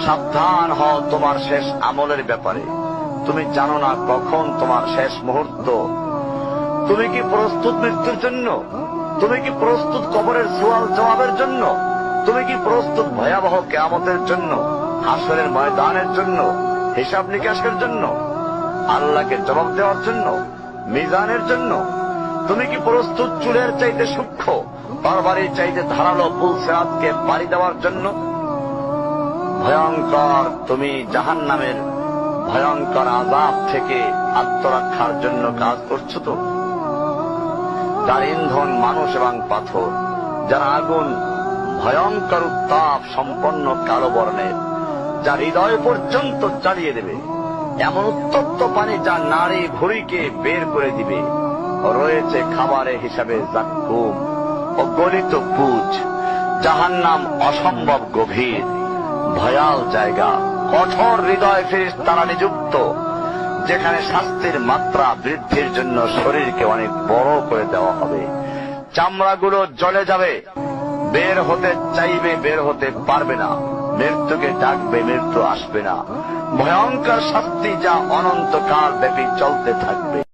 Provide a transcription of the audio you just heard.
সাবধান হও তোমার শেষ আমলের ব্যাপারে। তুমি জানো না কখন তোমার শেষ মুহূর্ত। তুমি কি প্রস্তুত মৃত্যুর জন্য? তুমি কি প্রস্তুত কবরের সওয়াল জবাবের জন্য? তুমি কি প্রস্তুত ভয়াবহ কিয়ামতের জন্য, হাসরের ময়দানের জন্য, হিসাব নিকাশের জন্য, আল্লাহকে জবাব দেওয়ার জন্য, মিজানের জন্য? তুমি কি প্রস্তুত চুলের চাইতে সূক্ষ্ম, তরবারির চাইতে ধারালো পুলসিরাতকে পাড়ি দেওয়ার জন্য? ভয়ঙ্কর তুমি জাহান্নামের ভয়ঙ্কর আযাব থেকে আত্মরক্ষার জন্য কাজ করছো তো? যার ইন্ধন মানুষ এবং পাথর, যার আগুন ভয়ঙ্কর উত্তাপ সম্পন্ন কালো বর্ণের, যা হৃদয় পর্যন্ত জ্বালিয়ে দেবে, এমন উত্তপ্ত পানি যা নাড়ি ভুঁড়িকে বের করে দিবে। রয়েছে খাবারের হিসাবে জাক্কুম ও গলিত পুঁজ। জাহান্নাম অসম্ভব গভীর, ভয়াল জায়গা, কঠোর হৃদয় ফেরেশতারা নিযুক্ত, যেখানে শাস্তির মাত্রা বৃদ্ধির জন্য শরীরকে অনেক বড় করে দেওয়া হবে। চামড়াগুলো জ্বলে যাবে, বের হতে চাইবে, বের হতে পারবে না। মৃত্যুকে ডাকবে, মৃত্যু আসবে না। ভয়ঙ্কর শাস্তি যা অনন্তকাল ব্যাপী চলতে থাকবে।